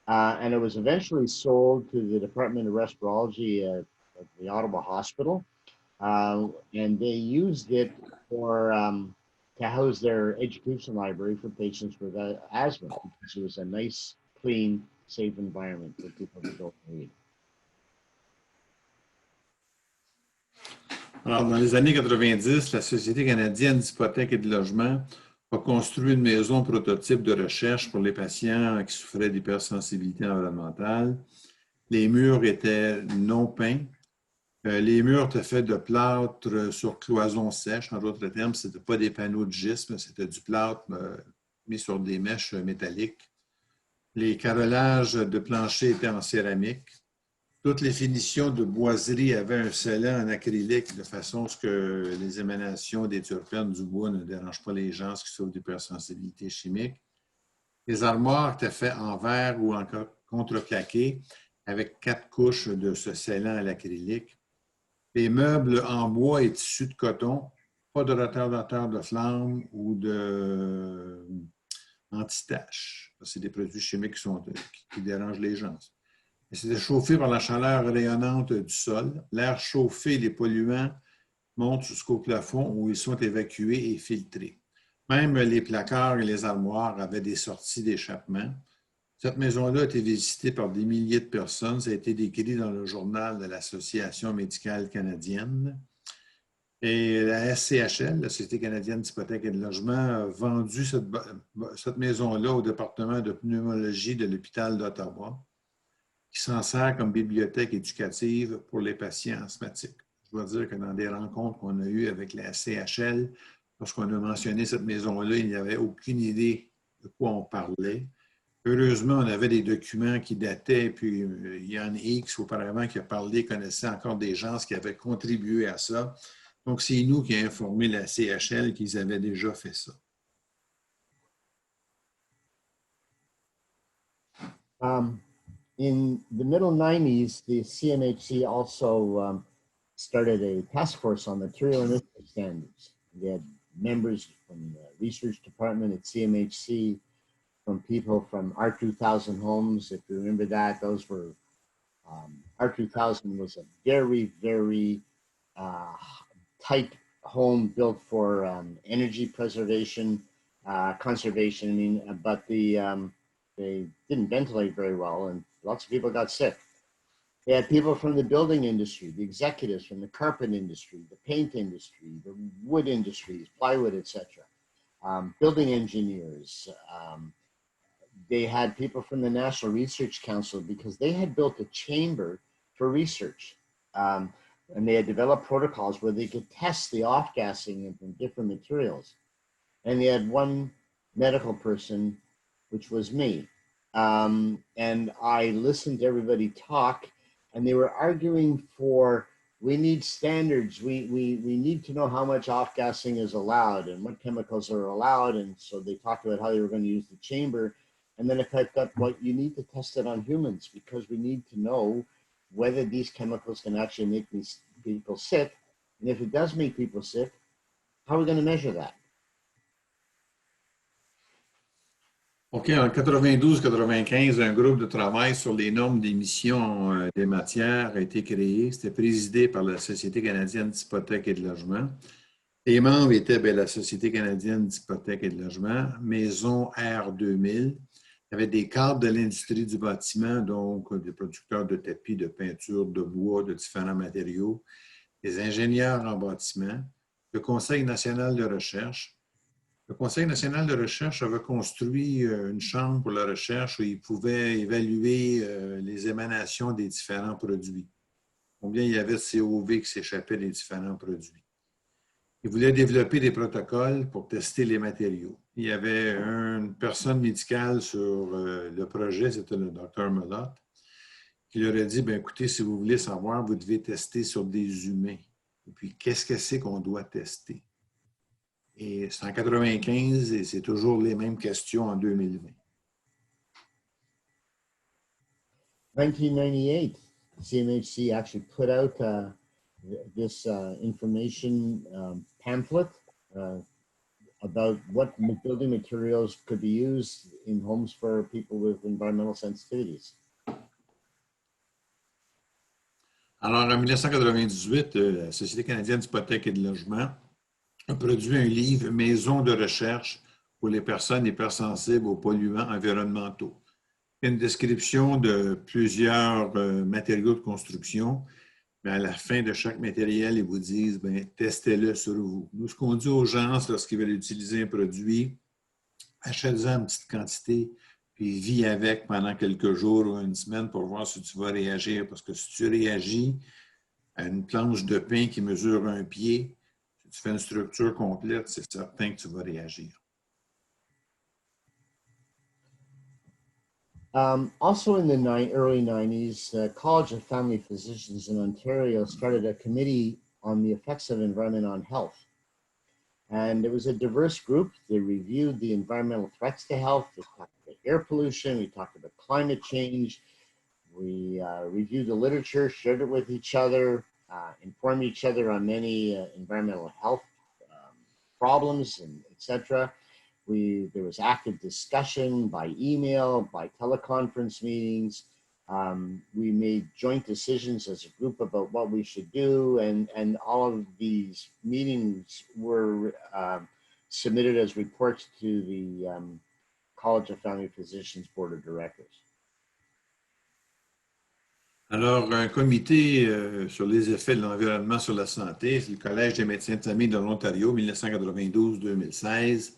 and it was eventually sold to the Department of Respirology at the Ottawa Hospital, and they used it for to house their education library for patients with asthma, because it was a nice, clean, safe environment for people to go read. Alors, dans les années 90, la Société canadienne d'hypothèques et de logement a construit une maison prototype de recherche pour les patients qui souffraient d'hypersensibilité environnementale. Les murs étaient non peints. Les murs étaient faits de plâtre sur cloison sèche. En d'autres termes, ce n'était pas des panneaux de gypse, c'était du plâtre mis sur des mèches métalliques. Les carrelages de plancher étaient en céramique. Toutes les finitions de boiserie avaient un scellant en acrylique de façon à ce que les émanations des terpènes du bois ne dérangent pas les gens qui souffrent d'hypersensibilité chimique. Les armoires étaient faites en verre ou en contreplaqué avec 4 couches de ce scellant à l'acrylique. Les meubles en bois et tissus de coton, pas de retardateur de flamme ou de anti-taches. C'est des produits chimiques qui dérangent les gens. C'était chauffé par la chaleur rayonnante du sol. L'air chauffé et les polluants montent jusqu'au plafond où ils sont évacués et filtrés. Même les placards et les armoires avaient des sorties d'échappement. Cette maison-là a été visitée par des milliers de personnes. Ça a été décrit dans le journal de l'Association médicale canadienne. Et la SCHL, la Société canadienne d'hypothèques et de logement, a vendu cette maison-là au département de pneumologie de l'hôpital d'Ottawa, qui s'en sert comme bibliothèque éducative pour les patients asthmatiques. Je dois dire que dans des rencontres qu'on a eues avec la SCHL, lorsqu'on a mentionné cette maison-là, il n'y avait aucune idée de quoi on parlait. Heureusement, on avait des documents qui dataient, puis il y en a X auparavant qui a parlé, connaissait encore des gens qui avaient contribué à ça. Donc, c'est nous qui avons informé la CHL qu'ils avaient déjà fait ça. In the middle 90s, the CMHC also started a task force on material initiative standards. They had members from the research department at CMHC, from people from R2000 Homes. If you remember that, those were, R2000 was a very, very tight home built for energy preservation, conservation, I mean, but they didn't ventilate very well and lots of people got sick. They had people from the building industry, the executives from the carpet industry, the paint industry, the wood industries, plywood, etc. Building engineers. They had people from the National Research Council because they had built a chamber for research. And they had developed protocols where they could test the off-gassing from different materials. And they had one medical person, which was me. And I listened to everybody talk, and they were arguing for, we need standards. We need to know how much off-gassing is allowed and what chemicals are allowed. And so they talked about how they were going to use the chamber. And then if I thought, well, you need to test it on humans because we need to know whether these chemicals can actually make these people sick. And if it does make people sick, how are we going to measure that? OK, en 92-95, un groupe de travail sur les normes d'émission des matières a été créé. C'était présidé par la Société canadienne d'hypothèques et de logement. Les membres étaient la Société canadienne d'hypothèques et de logement, Maison R2000. Il y avait des cadres de l'industrie du bâtiment, donc des producteurs de tapis, de peinture, de bois, de différents matériaux, des ingénieurs en bâtiment, le Conseil national de recherche. Le Conseil national de recherche avait construit une chambre pour la recherche où il pouvait évaluer les émanations des différents produits. Combien il y avait de COV qui s'échappait des différents produits. Il voulait développer des protocoles pour tester les matériaux. Il y avait une personne médicale sur le projet, c'était le Dr Mellott, qui leur a dit, bien, écoutez, si vous voulez savoir, vous devez tester sur des humains. Et puis, qu'est-ce que c'est qu'on doit tester? Et c'est en 95 et c'est toujours les mêmes questions en 2020. 1998, CMHC actually put out this information pamphlet about what building materials could be used in homes for people with environmental sensitivities. Alors, en 1998, la Société canadienne d'hypothèques et de logement a produit un livre « Maison de recherche pour les personnes hypersensibles aux polluants environnementaux ». Une description de plusieurs matériaux de construction. Mais à la fin de chaque matériel, ils vous disent, bien, testez-le sur vous. Nous, ce qu'on dit aux gens, lorsqu'ils veulent utiliser un produit, achète-en une petite quantité, puis vis avec pendant quelques jours ou une semaine pour voir si tu vas réagir. Parce que si tu réagis à une planche de pin qui mesure 1 pied, si tu fais une structure complète, c'est certain que tu vas réagir. Also in the early 90s, the College of Family Physicians in Ontario started a committee on the effects of environment on health. And it was a diverse group. They reviewed the environmental threats to health. They talked about air pollution. We talked about climate change. We reviewed the literature, shared it with each other, informed each other on many environmental health problems, and etc. There was active discussion by email, by teleconference meetings. We made joint decisions as a group about what we should do, and all of these meetings were submitted as reports to the College of Family Physicians Board of Directors. Alors, un comité sur les effets de l'environnement sur la santé, c'est le Collège des médecins de famille de l'Ontario, 1992-2016,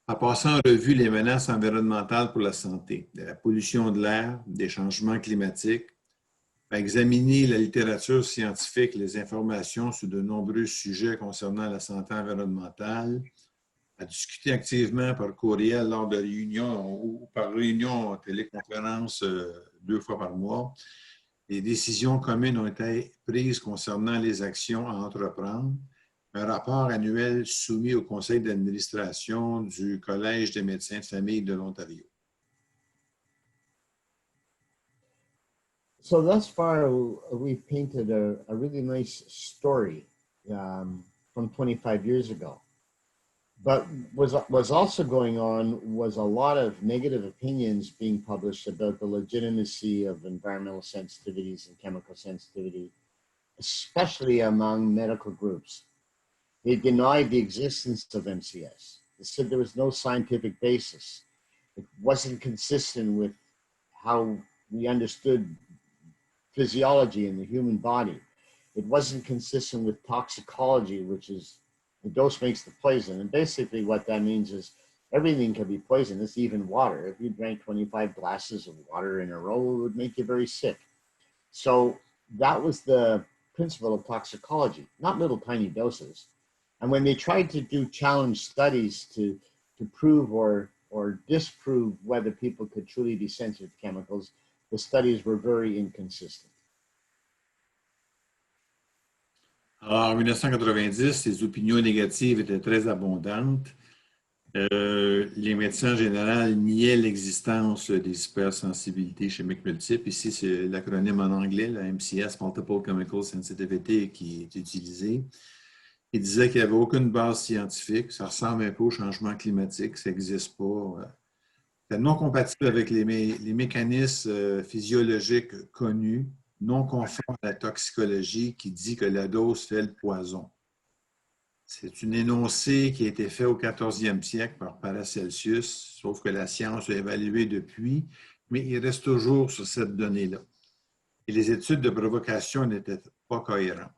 a passé en revue les menaces environnementales pour la santé, de la pollution de l'air, des changements climatiques, a examiné la littérature scientifique, les informations sur de nombreux sujets concernant la santé environnementale, a discuté activement par courriel lors de réunions ou par réunion téléconférence 2 fois par mois. Les décisions communes ont été prises concernant les actions à entreprendre. Un rapport annuel soumis au conseil d'administration du Collège des médecins de famille de l'Ontario. So thus far, we've painted a really nice story from 25 years ago. But what's also going on was a lot of negative opinions being published about the legitimacy of environmental sensitivities and chemical sensitivity, especially among medical groups. They denied the existence of MCS. They said there was no scientific basis. It wasn't consistent with how we understood physiology in the human body. It wasn't consistent with toxicology, which is the dose makes the poison. And basically what that means is everything can be poisonous, even water. If you drank 25 glasses of water in a row, it would make you very sick. So that was the principle of toxicology, not little tiny doses. And when they tried to do challenge studies to prove or disprove whether people could truly be sensitive to chemicals, the studies were very inconsistent. Alors, en 1990, les opinions négatives étaient très abondantes. Les médecins en général niaient l'existence des hypersensibilités chimiques multiples. Ici, c'est l'acronyme en anglais, la MCS, Multiple Chemical Sensitivity, qui est utilisé. Ils disaient qu'il n'y avait aucune base scientifique, ça ressemble un peu au changement climatique, ça n'existe pas. C'est non compatible avec les mécanismes physiologiques connus, non conforme à la toxicologie qui dit que la dose fait le poison. C'est une énoncé qui a été fait au 14e siècle par Paracelsus, sauf que la science a évalué depuis, mais il reste toujours sur cette donnée-là. Et les études de provocation n'étaient pas cohérentes.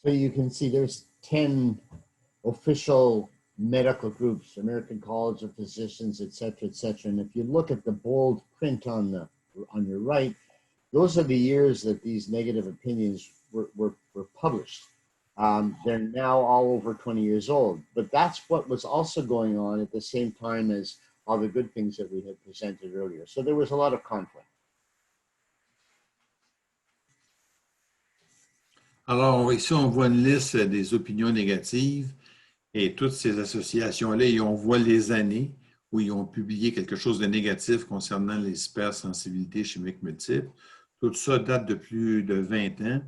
So you can see there's 10 official medical groups, American College of Physicians, et cetera, et cetera. And if you look at the bold print on your right, those are the years that these negative opinions were published. They're now all over 20 years old, but that's what was also going on at the same time as all the good things that we had presented earlier. So there was a lot of conflict. Alors, ici, on voit une liste des opinions négatives et toutes ces associations-là, et on voit les années où ils ont publié quelque chose de négatif concernant les hypersensibilités chimiques multiples. Tout ça date de plus de 20 ans.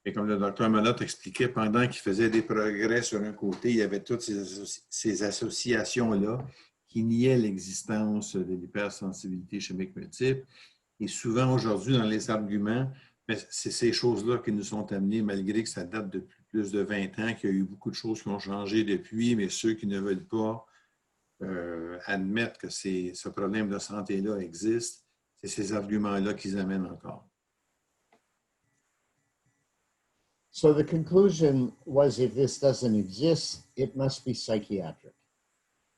Et comme le docteur Malotte expliquait, pendant qu'il faisait des progrès sur un côté, il y avait toutes ces associations-là qui niaient l'existence de l'hypersensibilité chimique multiple. Et souvent, aujourd'hui, dans les arguments, c'est ces choses-là qui nous sont amenées, malgré que ça date de plus de 20 ans, qu'il y a eu beaucoup de choses qui ont changé depuis, mais ceux qui ne veulent pas admettre que ce problème de santé-là existe, c'est ces arguments-là qu'ils amènent encore. So the conclusion was, if this doesn't exist, it must be psychiatric.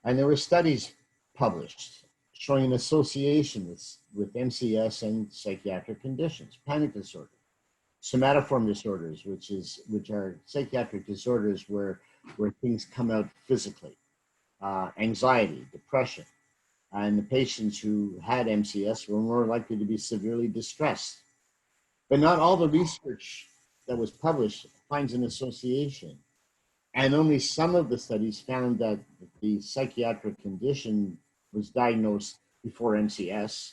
And there were studies published showing an association with MCS and psychiatric conditions, panic disorder, somatoform disorders, which are psychiatric disorders where things come out physically, anxiety, depression. And the patients who had MCS were more likely to be severely distressed. But not all the research that was published finds an association. And only some of the studies found that the psychiatric condition was diagnosed before MCS.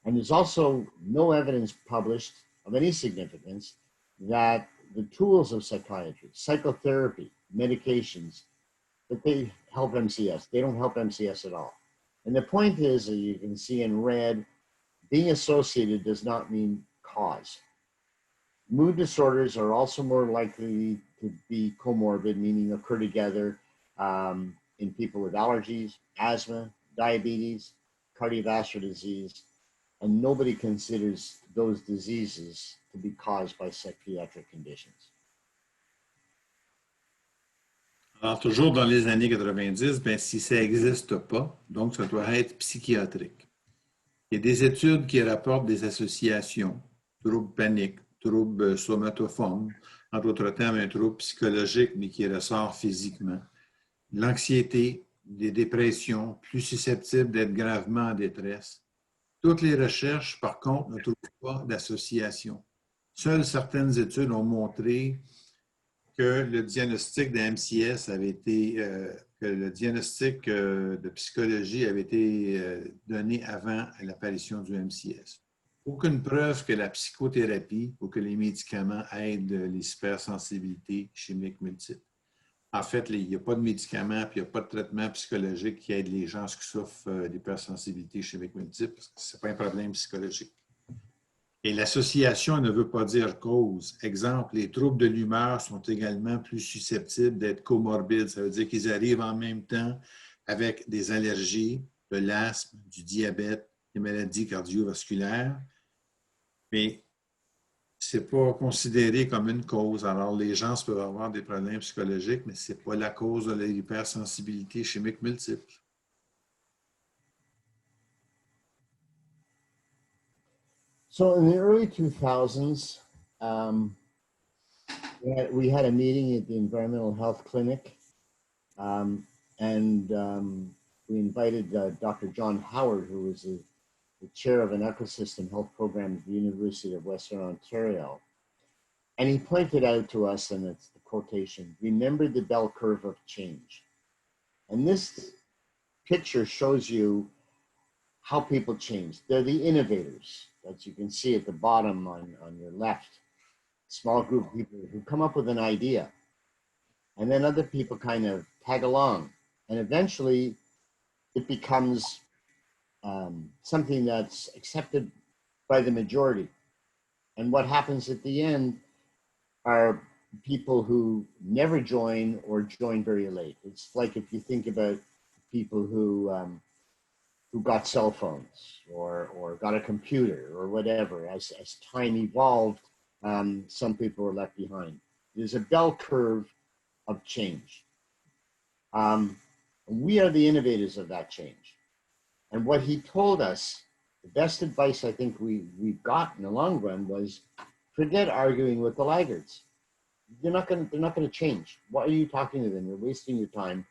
And there's also no evidence published of any significance that the tools of psychiatry, psychotherapy, medications, that they help MCS. They don't help MCS at all. And the point is, as you can see in red, being associated does not mean cause. Mood disorders are also more likely to be comorbid, meaning occur together in people with allergies, asthma, diabetes, cardiovascular disease, and nobody considers those diseases to be caused by psychiatric conditions. Alors, toujours dans les années 90, ben, si ça n'existe pas, donc ça doit être psychiatrique. Il y a des études qui rapportent des associations, troubles paniques, troubles somatoformes, en d'autres termes, un trouble psychologique, mais qui ressort physiquement, l'anxiété, des dépressions, plus susceptibles d'être gravement en détresse. Toutes les recherches, par contre, ne trouvent pas d'association. Seules certaines études ont montré que le diagnostic de MCS avait été, que le diagnostic de psychologie avait été donné avant l'apparition du MCS. Aucune preuve que la psychothérapie ou que les médicaments aident les hypersensibilités chimiques multiples. En fait, il n'y a pas de médicaments et il n'y a pas de traitement psychologique qui aide les gens qui souffrent d'hypersensibilité chimique multiple parce que ce n'est pas un problème psychologique. Et l'association ne veut pas dire cause. Exemple, les troubles de l'humeur sont également plus susceptibles d'être comorbides. Ça veut dire qu'ils arrivent en même temps avec des allergies, de l'asthme, du diabète, des maladies cardiovasculaires. Mais ce n'est pas considéré comme une cause. Alors, les gens peuvent avoir des problèmes psychologiques, mais ce n'est pas la cause de l'hypersensibilité chimique multiple. So in the early 2000s, we had a meeting at the Environmental Health Clinic, and we invited Dr. John Howard, who was the chair of an ecosystem health program at the University of Western Ontario. And he pointed out to us, and it's the quotation, "Remember the bell curve of change." And this picture shows you how people change. They're the innovators, that you can see at the bottom on your left. Small group of people who come up with an idea. And then other people kind of tag along. And eventually it becomes something that's accepted by the majority. And what happens at the end are people who never join or join very late. It's like if you think about people who got cell phones or got a computer or whatever. As time evolved, some people were left behind. There's a bell curve of change. We are the innovators of that change. And what he told us, the best advice I think we've got in the long run was, forget arguing with the laggards. They're not going to change. Why are you talking to them? You're wasting your time.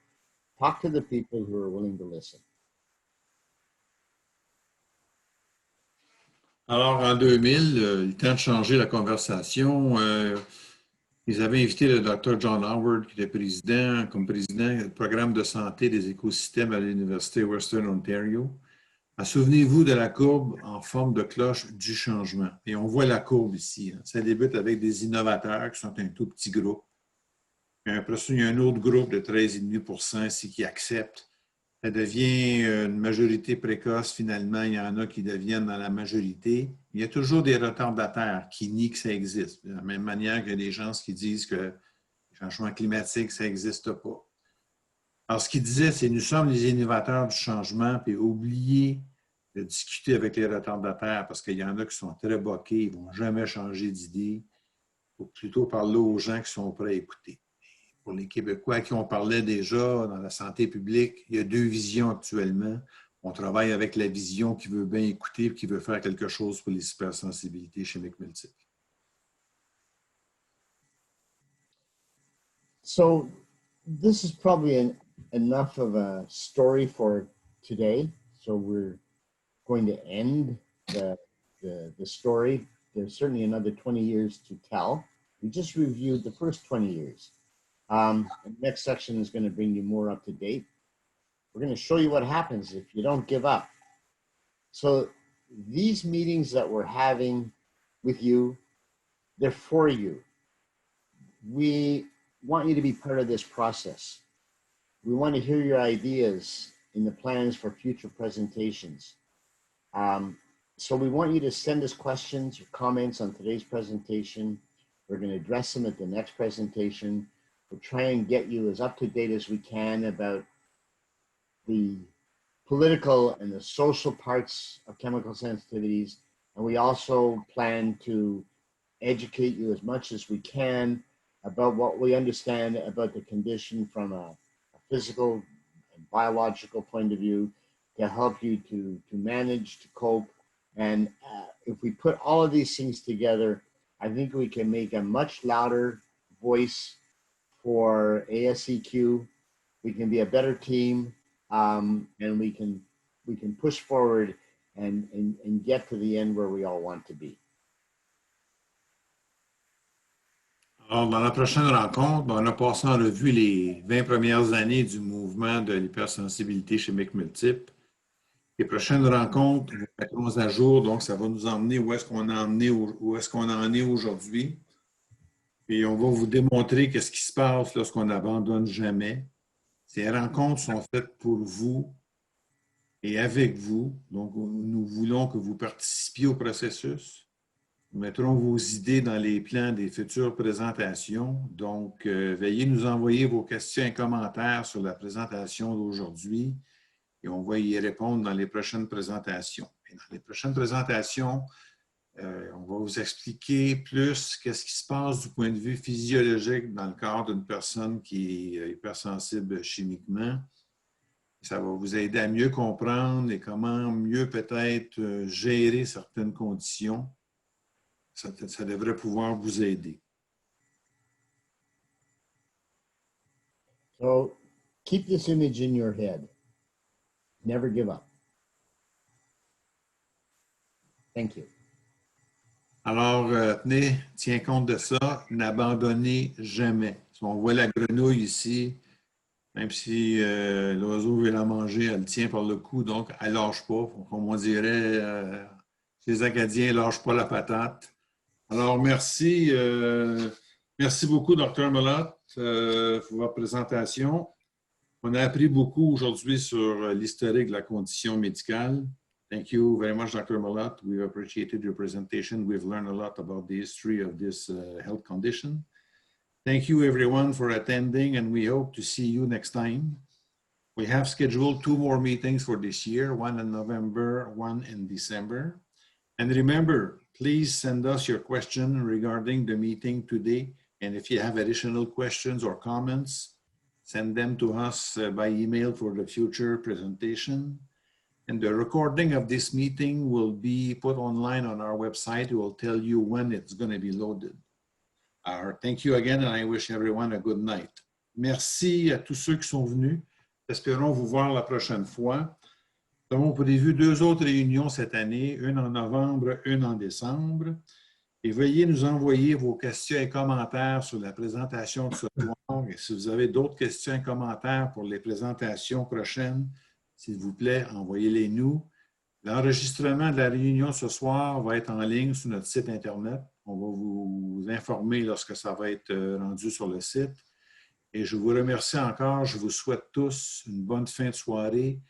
Talk to the people who are willing to listen. Alors, en 2000, le temps de changer la conversation, ils avaient invité le Dr. John Howard, qui était comme président du programme de santé des écosystèmes à l'Université Western Ontario. Souvenez-vous de la courbe en forme de cloche du changement. Et on voit la courbe ici. Ça débute avec des innovateurs qui sont un tout petit groupe. Et après ça, il y a un autre groupe de 13,5% ici qui accepte. Ça devient une majorité précoce. Finalement, il y en a qui deviennent dans la majorité. Il y a toujours des retardataires qui nient que ça existe. De la même manière qu'il y a des gens qui disent que le changement climatique, ça n'existe pas. Alors, ce qu'il disait, c'est nous sommes les innovateurs du changement, puis oubliez de discuter avec les retardataires parce qu'il y en a qui sont très boqués, ils ne vont jamais changer d'idée. Il faut plutôt parler aux gens qui sont prêts à écouter. Pour les Québécois à qui on parlait déjà dans la santé publique, il y a deux visions actuellement. On travaille avec la vision qui veut bien écouter et qui veut faire quelque chose pour les hypersensibilités chimiques multiples. So this is probably enough of a story for today. So we're going to end the story. There's certainly another 20 years to tell. We just reviewed the first 20 years. The next section is going to bring you more up to date. We're going to show you what happens if you don't give up. So these meetings that we're having with you, they're for you. We want you to be part of this process. We want to hear your ideas in the plans for future presentations. So we want you to send us questions or comments on today's presentation. We're going to address them at the next presentation. We'll try and get you as up to date as we can about the political and the social parts of chemical sensitivities. And we also plan to educate you as much as we can about what we understand about the condition from a physical and biological point of view to help you to manage, to cope. And if we put all of these things together, I think we can make a much louder voice for ASEQ. We can be a better team, and we can push forward and get to the end where we all want to be. Alors, dans la prochaine rencontre, on a passé en revue les 20 premières années du mouvement de l'hypersensibilité chimique multiple. Les prochaines rencontres, nous mettrons à jour, donc ça va nous emmener où est-ce qu'on en est aujourd'hui. Et on va vous démontrer qu'est-ce qui se passe lorsqu'on n'abandonne jamais. Ces rencontres sont faites pour vous et avec vous. Donc, nous voulons que vous participiez au processus. Nous mettrons vos idées dans les plans des futures présentations. Donc, veuillez nous envoyer vos questions et commentaires sur la présentation d'aujourd'hui et on va y répondre dans les prochaines présentations. Et dans les prochaines présentations, on va vous expliquer plus qu'est-ce qui se passe du point de vue physiologique dans le corps d'une personne qui est hypersensible chimiquement. Ça va vous aider à mieux comprendre et comment mieux peut-être gérer certaines conditions. Ça devrait pouvoir vous aider. So keep this image in your head. Never give up. Thank you. Alors, tiens compte de ça, n'abandonnez jamais. Si on voit la grenouille ici, même si l'oiseau veut la manger, elle tient par le cou, donc elle ne lâche pas. Comme on dirait, les Acadiens ne lâchent pas la patate. Alors, merci. Merci beaucoup, Dr. Mellott, pour votre présentation. On a appris beaucoup aujourd'hui sur l'historique de la condition médicale. Thank you very much, Dr. Mellott. We've appreciated your presentation. We've learned a lot about the history of this health condition. Thank you, everyone, for attending, and we hope to see you next time. We have scheduled 2 more meetings for this year, one in November, one in December. And remember, please send us your question regarding the meeting today. And if you have additional questions or comments, send them to us by email for the future presentation. And the recording of this meeting will be put online on our website. It will tell you when it's going to be loaded. Thank you again, and I wish everyone a good night. Merci à tous ceux qui sont venus. Espérons vous voir la prochaine fois. Nous avons prévu 2 autres réunions cette année, une en novembre, une en décembre. Et veuillez nous envoyer vos questions et commentaires sur la présentation de ce soir. Et si vous avez d'autres questions et commentaires pour les présentations prochaines, s'il vous plaît, envoyez-les nous. L'enregistrement de la réunion ce soir va être en ligne sur notre site Internet. On va vous informer lorsque ça va être rendu sur le site. Et je vous remercie encore. Je vous souhaite tous une bonne fin de soirée.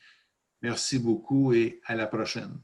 Merci beaucoup et à la prochaine.